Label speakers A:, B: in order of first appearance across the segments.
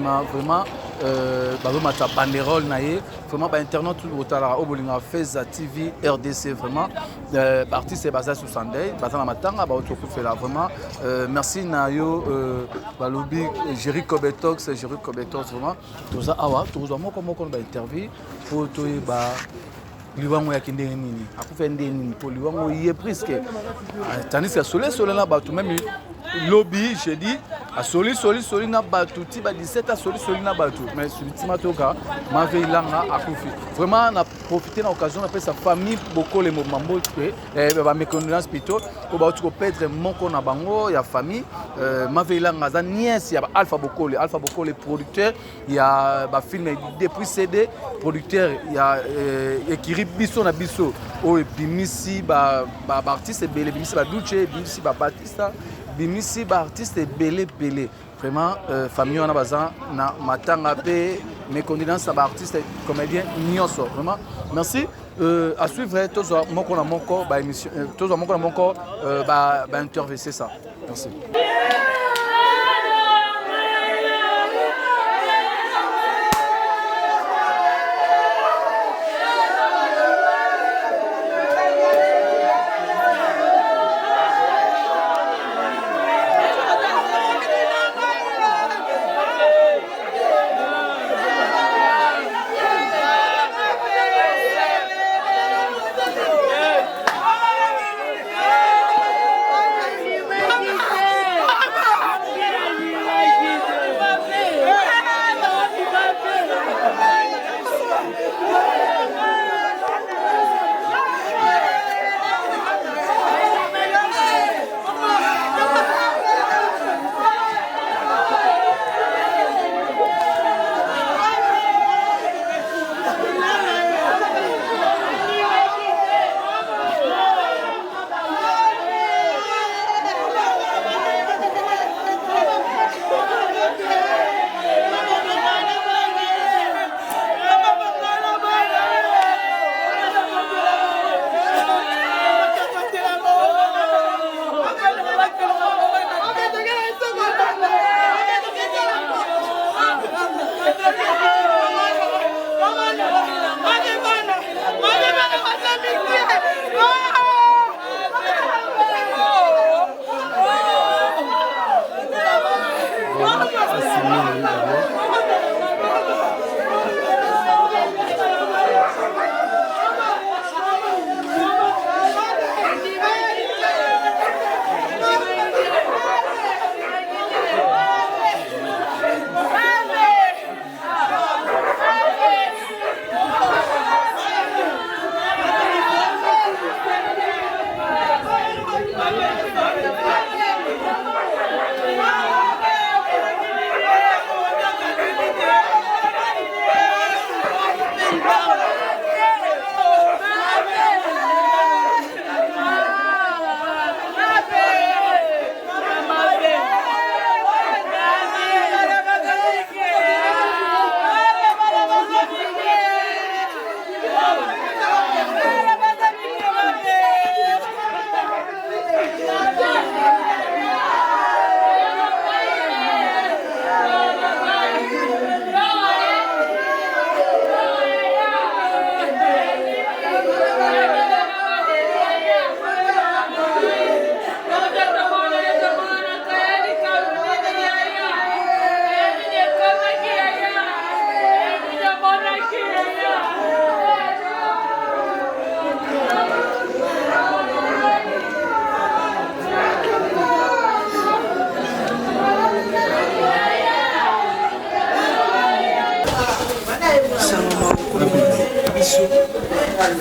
A: bima vraiment bazoma ta banderole naie vraiment ba internet tout otala obolinga Feza TV RDC vraiment artiste baza sous Sunday baza na matanga ba otokufela vraiment merci na yo balobi Jericho Betox vraiment toza awa toza moko ba interview photo ba liwango ya kindenge nini akufa ndenge nini po liwango yé presque tandis que sole na batu même lobby j'ai dit a soli na batu ti ba 17 a soli na batu mais subitima toka ma veilanga akufi vraiment na profiter na occasion après sa famille beaucoup les mambo pe ba méconnaissance plutôt ko ba tu ko perdre moko na bango ya famille ma veilanga za nièce ya Alpha Bokole producteur ya ba film depuis CD producteur ya ekiri biso na biso o bimisi ba artiste belé bimisi ba Duce bimisi ba Batista bimisi ba artiste belé vraiment famille on a besoin na matanga pe mes condoléances à ba artiste comédien nyonso vraiment merci à suivre tous moko na moko ba émission tous moko na moko ba interview c'est ça merci.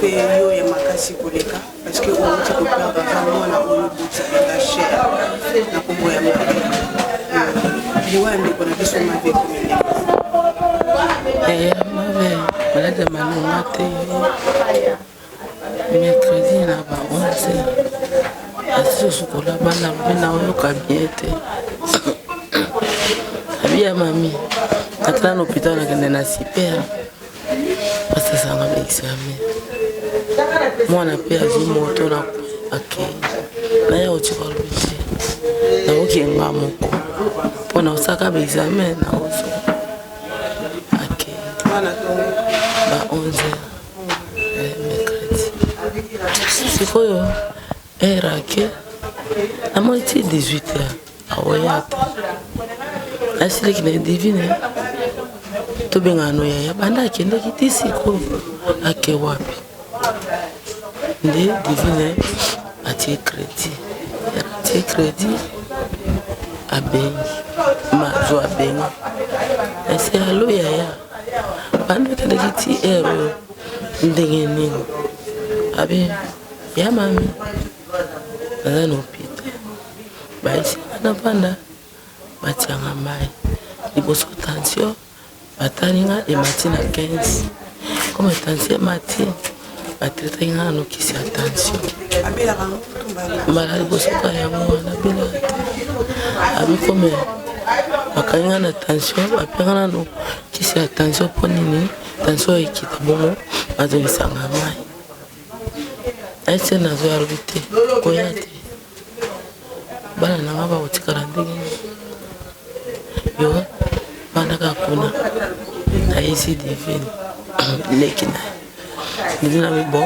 B: Yo ya makasi koleka parce que on dit que perdre vraiment na on bouti la chair na kombo ya mabe liwande kona biso mabe komene
C: mabe malade malonga te mercredi na ba 11 aso sukola bana bana oyoka biete abia mami atala no hôpital na kende na super parce que ça m'a examiné mwana pe azi moto na akei na ya otika lobisi na okenga moko mpona osaka ba examen na ozo
B: na tongo
C: ba 11h mercredi sikoyo erake amoi ti 18h aoyata asileki na divine tobenga no yaya banda akendeki ti sikoyo ake wapi nde divine atie crédit abengi mazo abengi ese alo yaya banda akendeki ti ero ndenge nini abe ya mami naza na hôpital baisi wana panda batianga mai liboso tension batalinga emati na 15 comme tension emati batraitaki nga na nokisi ya tension mbala liboso ka yango wana abelaka te abi comme bakangi nga na tension bapianga na nokisi ya tension mpo nini tension ekita bongo bazongisanga mai aise nazo alobi te koya te bana nanga bakotikala ndenge yo bandaka kuna ayesi divine leki na ye na mibo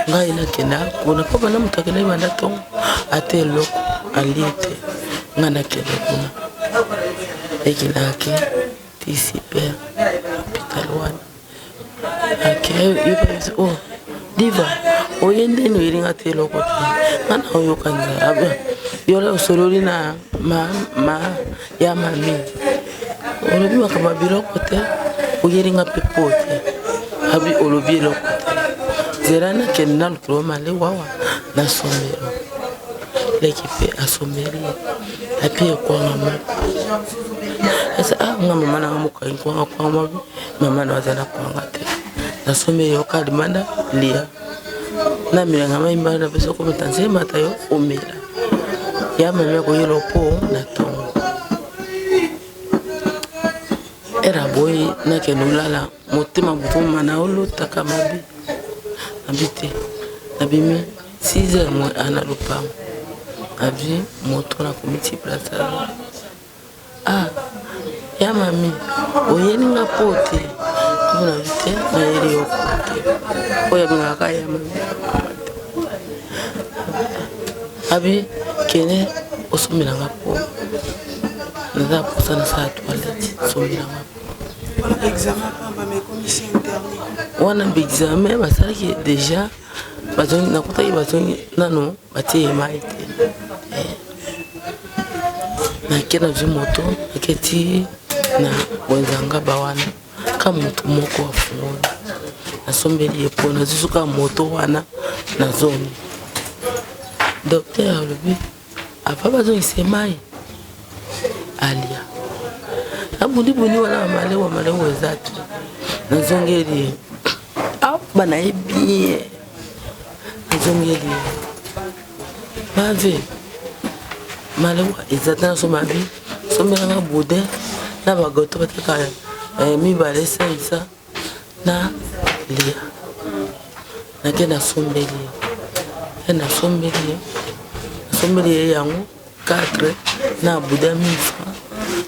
C: ngai nakenda kuna mpo bana moto akenda ebanda ntongo ate eloko alie te ngai nakende kuna leki na ake ti super hôpital wana ake o diva oye ndeni oyelinga te eloko te nga na oyoka nzala yola osololi na ya mami olobi makambo ya biloko te oyelinga mpe po te abi olobi eloko te nzela nakende na lokolo male wawa na sombelo leki mpe asombeli api ekwanga mo ese nga mama nanga mokangi kwanga mabi mama na waza na kwanga te nasombeli yoka limanda lia na milanga maimba na pesa ko metanze mata yo omela ya mama ko yelo po na tongo era boy na ke nulala motema butuma na oluta kama bi abite abimi 6h mo ana lupango abi moto na komiti plaza ya mami oyelinga pote kuna vite na yeli yokote oya binga kaya mami abi kene osomela ngapo nda posa na sa toilette somela ngapo
B: examen pamba mais commission interne
C: wana examen basalaki déjà bazongi nakutaki bazongi nano batie mai te nakena vi moto aketi na wenzanga bawana ka moto moko afungoli nasombeli epo nazuzuka moto wana na zone docteur alobi apa bazongisa mai alia abundibuni wana malewa eza te nazongeli bana ebie nazongeli bave malewa eza te nasomabi sombelanga boudin na bagoto bateka mibale saisa na lia nake nasombeli yango 4 na boudin 1000 francs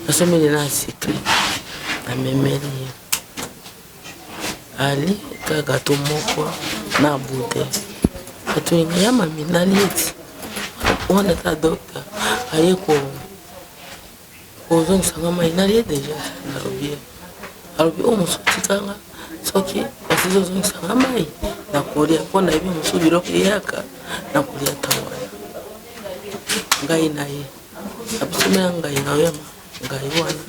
C: nasombeli na secret na memeli ali ka gato moko na boudin atolinga ya mami nalieti wana ta docteur aye kozongisanga mai nalie deja alobi o mosu tikanga soki basizi ozongisanga mai nakolia mpo nayebi mosu biloko eyaka nakolia tawana ngai na ye abisomela ngai na oyama ngai wana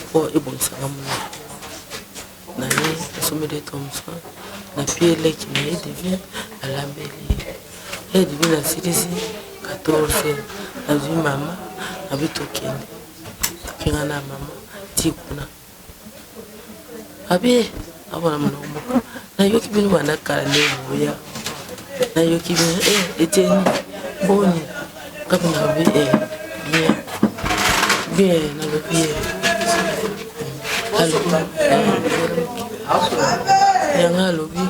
C: mpo ebongisanga mona na ye asomeli Thomson na pie leki na ye divine alambeli ye divine asilisi 14 nazwi mama abi tokende tokenga na mama tikuna abi abona mnomo nayoki bino banakala nde boya nayoki bino etieni boni kapi nabi bien nalobi alobi yanga alobi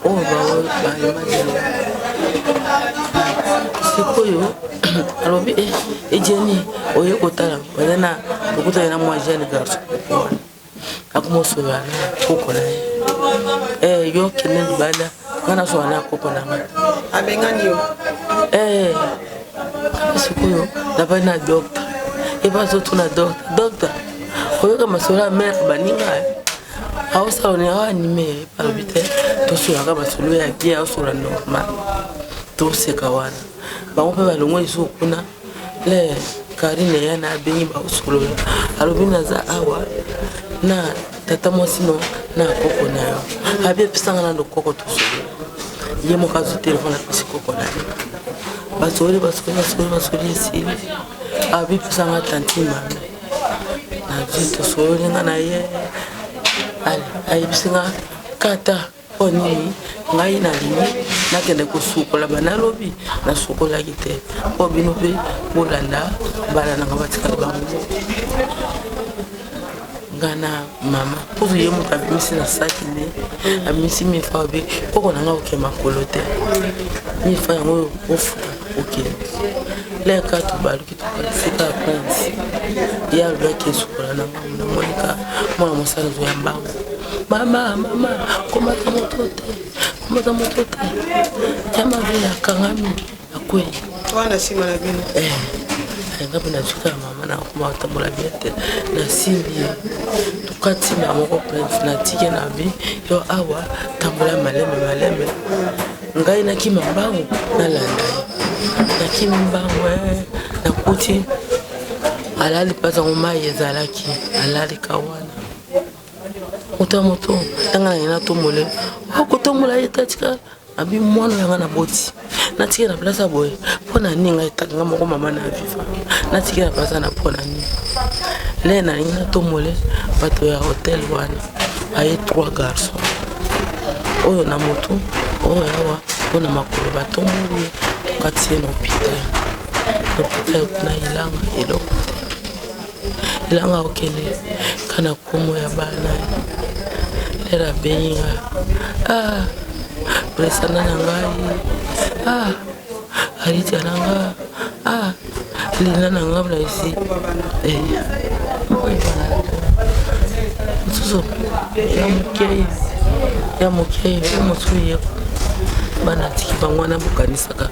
C: oyo baimagine sikoyo alobi ejeni oye kotala bazana okuta na moi jeune garçon akumo soya koko na yo kene bala ngana so na koko na
B: abengani yo
C: sikuyo na bana docteur e ba so tuna docteur oyo kama sola mère baninga awo salone awa anime par vite to so ka basolo ya bien au sur normal to se kawana ba on peut balongo iso kuna le karine yana benyi ba usolo alobi na za awa na tata mosino na koko na yo abi pisanga na ndo koko to so ye mo kazo telefone pesi koko na basoli esi abi pisanga tantima na jito so lenga na ye ai bisinga kata oni ngai na limi nakende kosukola banalobi na sukola kite po bino pe bolanda bana na batika bango ngana mama pour ye muta bimisi na saki ne amisi mi fa be poko na ngao ke makolote mi fa ngo ofu okay le ka to balu ki to sika prince ya lo ke sukola na monika mwana mosala zo ya mbango mama komata motote chama vile akangami akwe
B: wana sima na bino
C: ngapi na chuka mama na kuma utamula biete na simbi tukati na moko prince na tike na bi yo awa tambula maleme ngai na kimambangu na landa na kimambangu na kuti alali paza ngomaye zalaki alali kawana utamoto tanga na tomole okutomola yetatika abi mwana yanga na boti na tike na place boy pona ninga itanga moko mama na viva na tike na place na pona ni le na ninga tomole bato ya hotel wana aye 3 garçons oyo na moto oyo yawa pona makolo batomoli kati na hôpital na ilanga eloko ilanga okele kana komo ya bana era benga presana na ngai aliti ananga lina na ngabla isi suso ya mokei mosuye bana tiki bangwana bukanisaka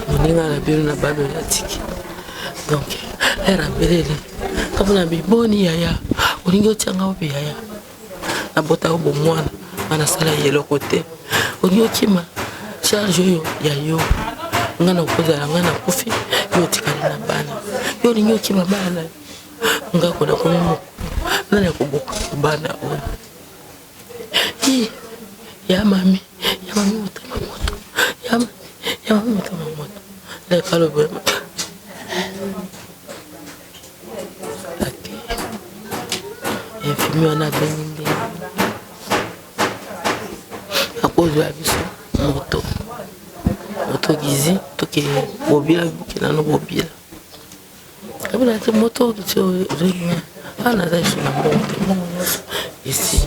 C: moninga na bino na balo ya tiki donc era belele kabuna biboni yaya olingo tianga obi yaya na bota obo mwana ana sala yelo kote olingo kima charge yo ya yo ngana koza ngana kufi yo tikali na bana yo olingo kima bana ngako na komo nani kuboka bana o ya mami utama moto ya mami utama moto le kalo bwe infirmier na beninde akozo ya biso moto gizi toke bobila bukina no bobila kabila te moto kitso ringa ana za shina moto ici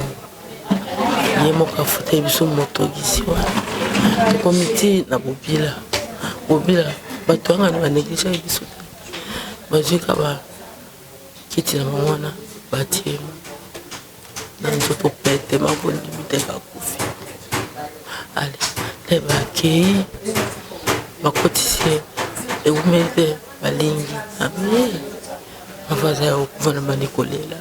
C: yemo ka fote biso moto gizi wa komiti na bobila bato anga ni baneglisha biso bajika ba kiti na mwana batiema na nzoto pete mabondi miteka kufi ale le bakei bakotisi eumete balingi ami mafaza ya okuvana manikolela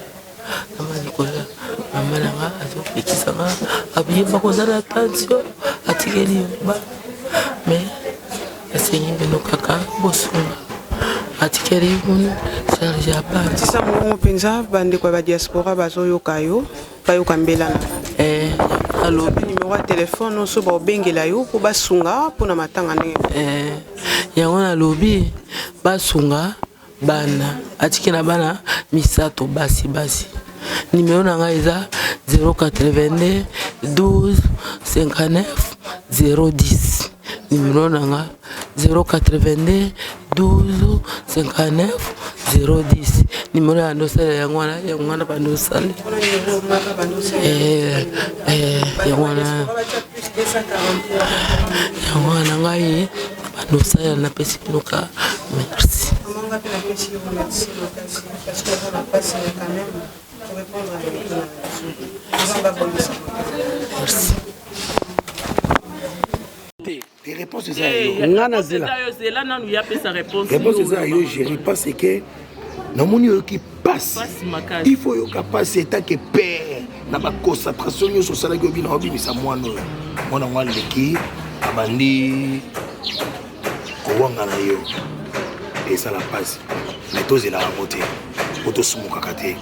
C: mama nanga azopekisanga abiyemba kozala tension atikeli ba me asengi bino kaka bosunga atikeli muni charge ya bana
B: tisa mongo penza bande kwa ba diaspora bazoyoka yo bayoka mbelana
C: alobi
B: numéro ya téléphone so ba obengela yo po basunga pona matanga ndenge
C: yango na lobi basunga bana atiki na bana misato basi numéro na nga eza 082 12 59 010 numéro na nga 082 12 59 010 numéro ya ndosala yango wana bandosala yango wana ngai bandosala napesi binoka merci
B: merci makasi parce que on a passé quand même pour répondre à la question. Merci.
D: Les réponses c'est ça. Réponse c'est ça yo gérer parce que na moni qui passe. Il faut yo capacité tant que père na ba concentration yo sala ko bina obi bisa mwana mwana leki abandi ko wanga na yo et ça la passe. Mais tous est là à côté. Auto sumu kakate.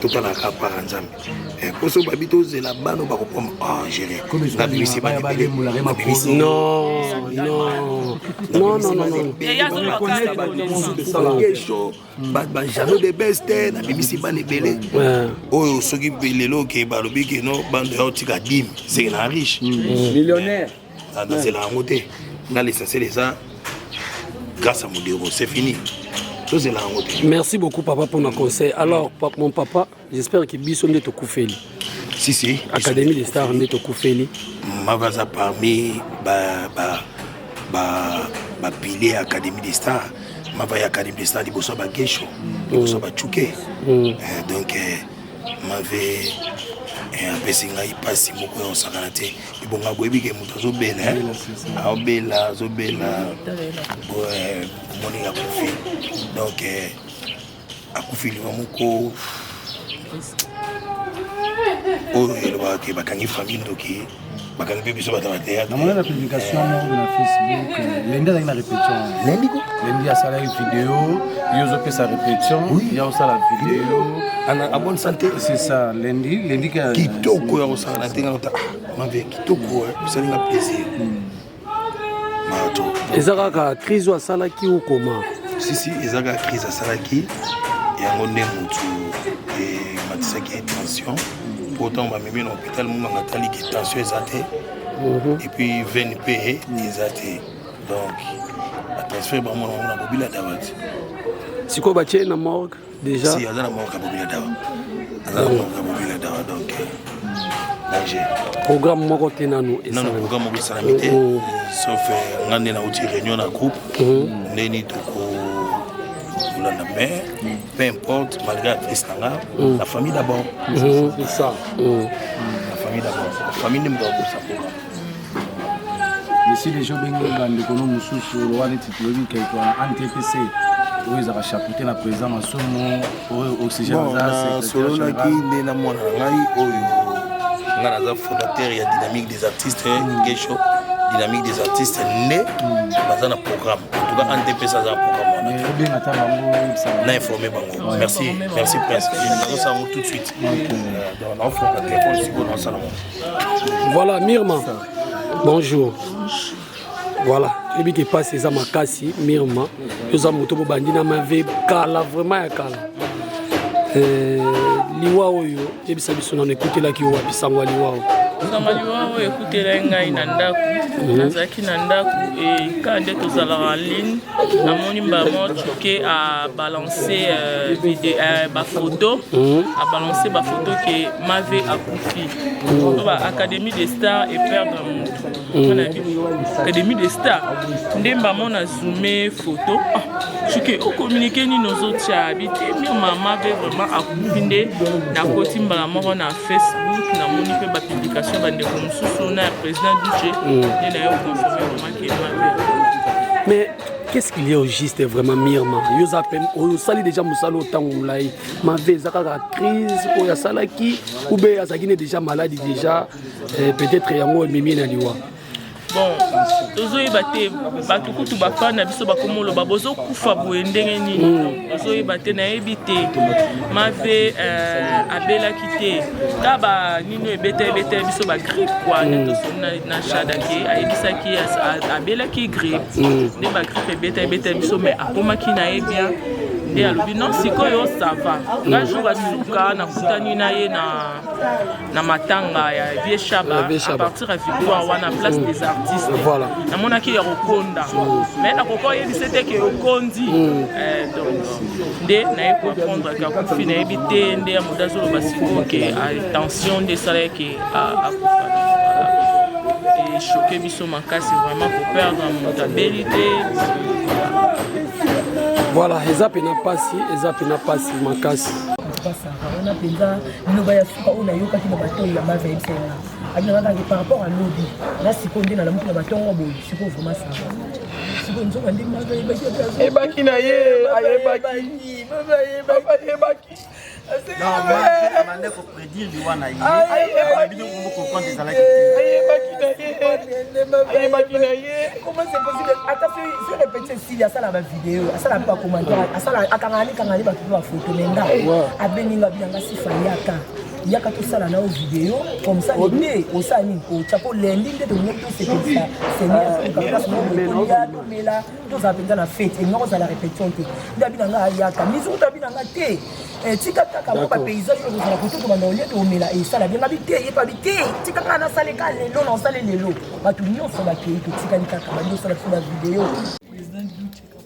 D: Tout à la capa nzambe. Pour ce babi tous est là bas no ba ko ah gérer. Na bimisi ba non. Ba jano de best na bimisi ba ne belé. Oh soki belelo ke ba lobi ke no bande otika dim, c'est la riche.
A: Millionnaire.
D: C'est la côté. Là l'essentiel c'est ça. Grâce à mon Dieu, c'est fini.
E: Merci beaucoup papa pour nos conseils. Alors mon papa, j'espère que Bisso n'est pas Koufeli.
D: Si.
E: Académie des Stars n'est pas Koufeli.
D: Ma vaza parmi pilier Académie des Stars. Ma vaza Académie des Stars, il bosse à Gesho, il bosse à Tchouké. Donc ma vie un peu singa il passe beaucoup en sakanate. Il bon a boibi que muto zobela, aobela zobela. Moni a Koufi. Donc a Koufi lui moko. Oh il va que bakangi famille doki. Bakangi bébé so bata théâtre.
A: Dans la publication de la Facebook, lundi avec la répétition. Lundi a ça la vidéo, il a sa répétition, il y a aussi la vidéo.
D: En bonne santé.
A: C'est ça, lundi
D: kitoko ya ça na tenga nota. Ma vie kitoko, ça lui a plaisir. Mato.
E: Ezaka crise wa salaki ou comment?
D: Si ezaka crise à salaki et on est mutu et matisaki tension. Pourtant on va même dans l'hôpital mon ngatali qui tension ezate. Et puis VNP ezate. Donc la transfert ba mon na bobila dawati.
E: Siko batie na morgue déjà.
D: Si azana morgue bobila dawa. Azana morgue bobila dawa donc danger.
E: Programme moko tenanu
D: et ça. Non programme moko salamité sauf ngande na uti réunion na groupe. Neni toko la mère, peu importe, malgré la tristesse, la famille d'abord.
E: C'est ça.
D: La famille d'abord. La famille n'est pas pour ça.
A: Ici, les gens qui ont des sous sur le roi des titulaires qui ont un TPC, ils ont chapeauté la présidence sur mon oxygène.
D: Selon la qui est dans mon rang, on a la fondateur et la dynamique des artistes, Gesho, dynamique des artistes nés dans un programme. En tout cas, un TPC, c'est un programme. On a informé Bango. Merci Prince. Nous allons tout de suite.
E: Voilà, Mirma. Bonjour. Voilà. Les qui passe les amakasi, Mirma. Nous avons tout bandina ma vie kala vraiment ya kala. Liwa oyo, et bisa biso na écouter la ki wa bisangwa liwa.
F: Samaliwa ekutela ngai na ndako nazaki na ndako et quand nde tozalaka en ligne namoni mbamo ke a balancer bafoto a balancer bafoto ke mave akufi ba Académie des Stars et perdre Académie des Stars nde mbamo na zoomé photo chuke o communiquer ni nos autres habité mi mama ve vraiment akufi nde na koti mbala moko na Facebook namoni pe ba publication
E: mais qu'est-ce qu'il y a au juste vraiment Mirma? On sali déjà Moussalo Tangoulaï, ma vie Zaka crise pour ya salaki ou bien Azagine déjà malade déjà peut-être yango mimi na liwa.
F: Bon, tozoyi bate batukutu bafana biso bakomolo babozo kufa boye ndenge nini tozoyi bate na ebite mave abela kite kaba nino ebete biso ba grippe quoi na shada ke aibisa ki abela ki grippe ne ba grippe ebete biso mais akomaki na ebia nde alobi non sikoyo ça va nga jour asuka na kutani na ye na matanga ya Vieux Chaba à partir à Victoire wana place des artistes
E: voilà
F: na monaki ya kokonda mais na koko ye bisete ke okondi donc nde na ye comprendre ka kufi na ebite nde ya modazo lo basiko ke tension de salaire ke a et choqué biso makasi vraiment pour perdre mon stabilité.
E: Voilà, eza pena pasi makasi.
G: On a penza nobaya suka on a yoka kina bato ya ma veille senga. Abina ngaka par rapport à lobby. Là si konde na la mutu na bato ngo siko vraiment ça. Siko nzo ndi ma veille ba ki
E: Ebaki na ye, ayebaki. Ebaki.
H: Non, mais on a pour prédire du wana yi.
G: Comment c'est possible? Attention, je répète s'il y a ça la vidéo, ça la pas commentaire, ça la akangani ba tuwa photo lenga. Abeninga binanga sifanyaka. Yaka tout ça là na vidéo comme ça né au sani au chapeau lundi de nous tout c'est comme ça. C'est mais là tout ça pendant la fête et non ça la répétition que. Dabinanga yaka, mizu dabinanga te. Tika kaka ba paysage ko za ko to banda olie to mela et ça la bien habité et pas habité tika kana saleka lelo na sale lelo batu nyonso ba ke to tika ni kaka ba nyonso la sur la vidéo président du cheka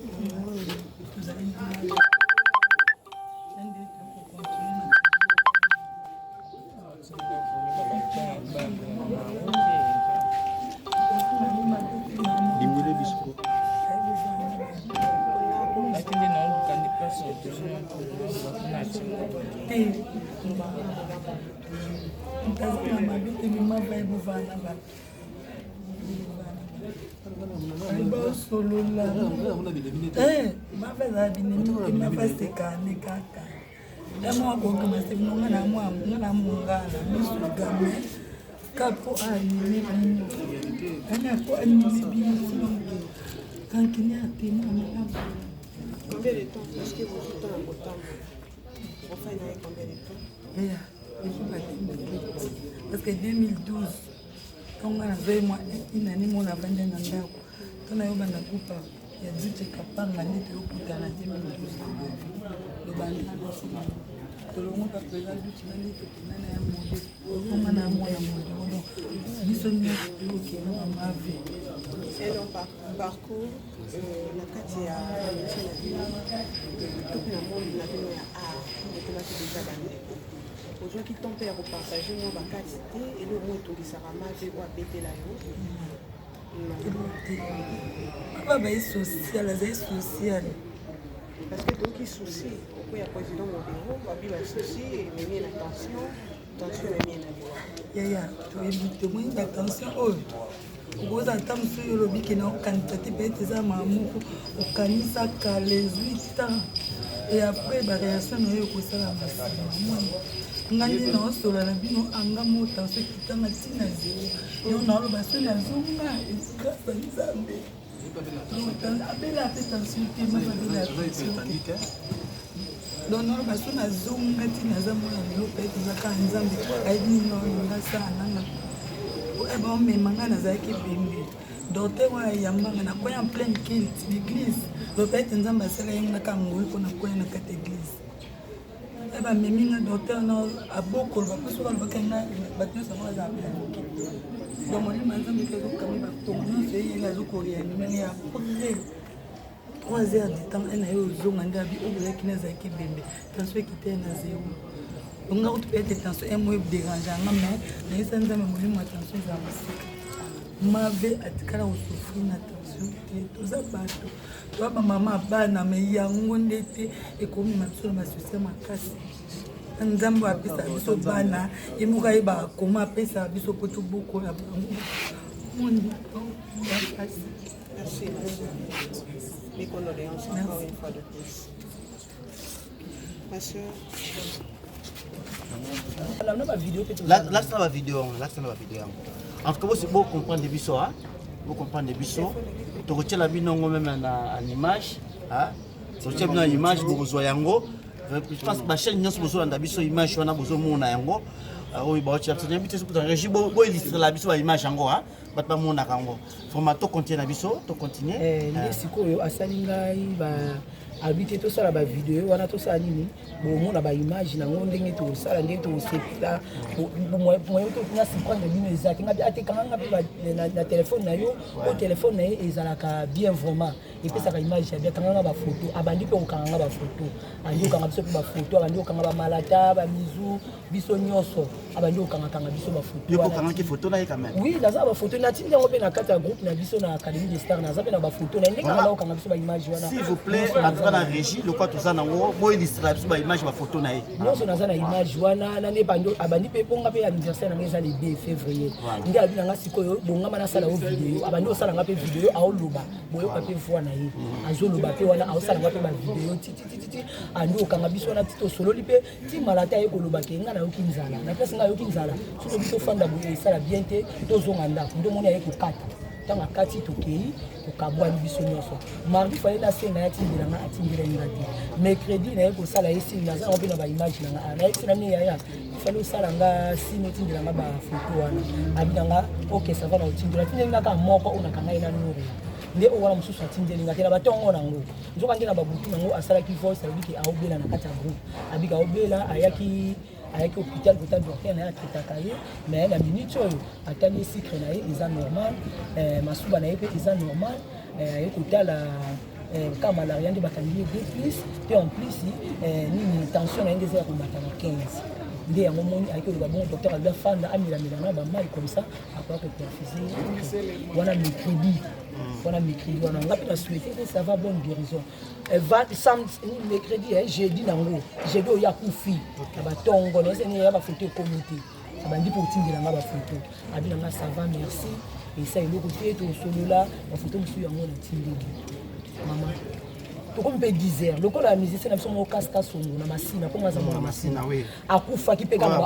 B: Combien de temps est-ce que vous êtes en autant? Enfin, il y a combien de temps?
I: Parce que 2012, quand on avait moi une année, on a vendu un andao. Quand on a eu un groupe, il y a dit que capable d'aller au bout de la 2012. Le bandit a le monde a présent du Tchimani, qui n'a pas mangé. On a mangé. Ils sont venus qui n'ont pas vu.
B: C'est un parcours. La carte ya tout le monde na bino ya art de comment déjà bandé aujourd'hui ton père repartager moi ba carte et le mot to lisaka ma ve wa betela yo
I: papa ba social azai social
B: parce que donc il souci au ya président Mobero ba bi ba souci et mener la tension et mener la
I: ya to évite moi la tension oh Vous avez vu le bic et non candidaté peut-être à Mamou au Kanisa les 8 ans et après la réaction nous est ça la ngani na osola na bino anga mota so kitanga tina zero yo na lo baso na zunga grâce à Nzambe donc abela fait insulter ma babela donc na lo baso na zunga tina zambo na lo peut-être zaka Nzambe ai ni no ngasa nanga bon mais manga nazaki bembe docteur wa yambanga na koya en pleine culte l'église le peut-être Nzambe asala yenga kangoli pona koya na kata église ba meminga docteur na aboko ba peso ba bakanga batno sama za pleine donc moi Nzambe ke ko kami ba to na se yenga zo koria ni meni ya après 3 heures de temps elle a eu zonga ndabi obulaki nazaki bembe transfert qui était na zéro. On a retrouvé des tensions et moi dérangeant mais les gens ont mis ma tension dans la musique. Ma vie a été calme au souffrir na tension tout ça partout. Toi maman bana mais yango ndete et comme ma soeur ma succès ma casse. Nzambo apesa biso bana et muka ba comment apesa biso poto boko ya bango. Mon
B: merci. Les condoléances encore une fois de plus. Ma soeur.
H: Là, c'est la vidéo. En tout cas, c'est beau comprendre des bisous. Vous comprenez des bisous. Tu retiens la vidéo même en image. Tu retiens une image pour vous yango. Je pense que ma chaîne n'a pas besoin d'habiter image. On a besoin de mon yango. Oui, bah tu as besoin d'habiter sur le régime. Bon, illustrer la vidéo image yango. Pas mon yango. Formato continue la vidéo. Tu continues.
G: Les sikoyo asalingai ba. Habiter tout ça la vidéo wana tout ça nini bon na ba image na ndenge to sala ndenge to sepita moi to na se prendre bino ezaki ngabi atekanga na téléphone na yo au téléphone na ezalaka bien vraiment et puis ça ka image ya bien kanga ba photo abandi pe okanga ba photo andi okanga biso ba photo abandi okanga ba malata ba mizu biso nyonso abandi okanga biso ba photo
H: yo okanga ki photo na quand même
G: oui na za ba photo na tindi ngo pe na kata groupe na biso na académie des stars na za pe na ba photo na ndenge na okanga biso ba image wana
H: s'il vous plaît toka na régie lokwa toza nango bo illustre biso ba image ba photo na ye
G: nyonso naza na image wana nane bando abandi pe bonga pe anniversaire na ngeza le 2 février ndi abi nanga sikoyo bongama na sala o video abandi osala nga pe video aoloba boyoka pe voix na ye azoloba pe wana aosala nga pe ba video titi andi okanga biso wana tito sololi pe ti malata ye koloba ke nga na yoki nzala na place nga yoki nzala soki biso fanda boye esala bien te tozonga ndako ndo moni aye kokata tanga kati tokei kokabwani biso nyonso mardi fale nasenga ya tindelanga atindelanga te mercredi naye kosala ye sini naza ngo mpe na baimage nanga naye tina mine yaya ifale osala nga sini otindelanga bafoto wana abi nanga ok sava na otindela tindelinga kaka moko oyo nakanga ye na nuri nde oyo wana mosusu atindelinga te na batongo nango nzoka nde na babutu nango asalaki voice alobiki aobela na kati ya groupe abiki aobela ayaki hôpital kota docteur na ye atraitaka ye mais na minute oyo atali sucre na ye eza normal masuba na ye mpe eza normal aye kotala ka malaria nde bakangi ye 2+ mpe en plus nini tension na ye nde eza ya komata na 15 nde yango moni ayeki oloba bon docteur alobi afanda amilamela na bamai comme ça akoya koperfuse wana mercredi wana nga mpe na souhaité que ça va bonne guérison mercredi jeudi nango jeudi oyo akufi na batongo na eseni ya bafoto ekomi te abandi mpo otindela nga bafoto abi nanga ça va merci esa eloko te tosolola bafoto mosusu yango natindeli mama tokomi mpe 10h lokola ya musicien na biso moko kasika songo na masina mpo mwaza mona masina akufaki mpe kaka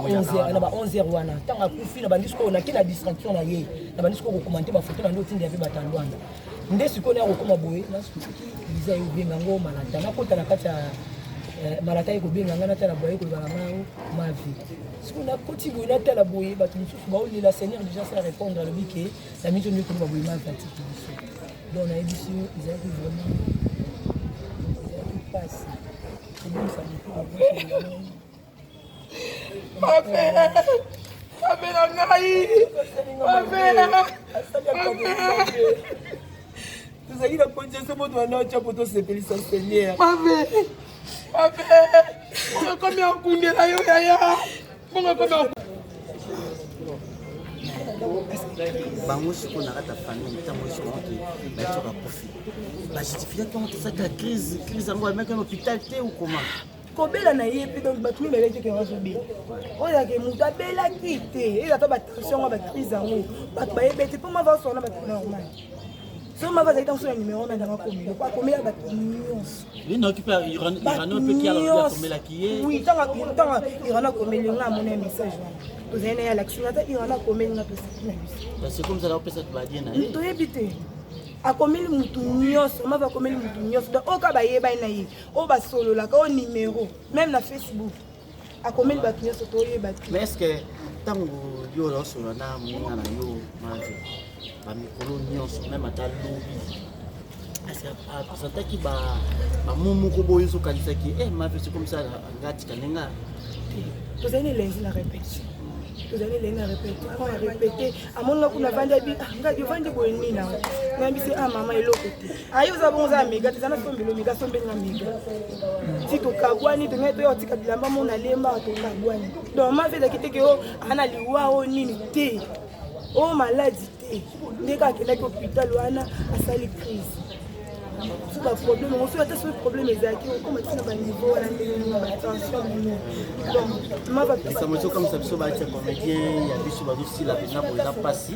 G: na ba 11h wana ntango akufi na bandi sikoyo naki na distraction na ye na bandi sikoyo kokomante bafoto na nde otindela mpe batandwana nde sikoyo na kokoma boye nasuki liza ye obenga ngo malata nakota na kati ya malata ye kobenga nga natala boye kolobaka ngao mavi sikoyo nakoti boye natala boye bato mosusu baolela seigneur déjà sala répondre alobi ke na miso nde koloba boye mavi atiki biso donc nayebi biso ezalaki vraiment passe ebimisa
E: mabe na ngai tozali na kondiance moto anaotya po tosepelisa seigneur mabe okomi akundela yo yaya bongokomi
H: bango sikoyo na kati ya famille ntango soki bacoka profit bajustifier ntongo tozaki ya crise yango ameki na hôpital te okoma
I: kobela na ye mpe donc bato mibale teke bazobela oyo yake moto abelaki te eza ta batension ngo bacrise yango bato bayebe te mpo ma vasona bato normal so ma bazalaki ntango so ya numero na ndanga komela po akomela bato nyonso
H: inoki mpe irano mpe kiala akomelaki ye
I: oui ntango irano akomeli nga amona ya message wana tozali na ye alakisi nga ta irano akomeli nga tosaki na biso
H: c'est comme ça opesa tobadie na ye
I: toyebi te akomeli mutu nyonso mava akomeli mutu nyonso donc oyo ka bayebani na ye oyo basololaka oyo numero même na facebook akomeli bato nyonso toyeba te
H: mais est ce que ntango yo osolola na moninga na yo mave bamikolo nyonso même ata lobi apresentaki bamomoko boyo ozokanisaki mave c'est comme ça ngatika ndenga
I: tozali na elengi na répétition tozali elengi na répété amonga kuna vandi abi ngaki ovandi boye nini nango nayambi se mama eloko te aye oza bongo oza amega te eza na sombelo omega sombelinga mega ti tokabwani tongai toyo otika bilamba mona lemba tokabwani donc mave ezalaki teke o ana liwa o nini te o maladi te nde kaka akendaki hôpital wana asali crise sur ba problème on fait attention problème ezaki okoma tina ba niveau wana ndenge ba tension nini donc ma va
H: ça me comme ça biso ba comédien ya biso ba dosila na boza pasi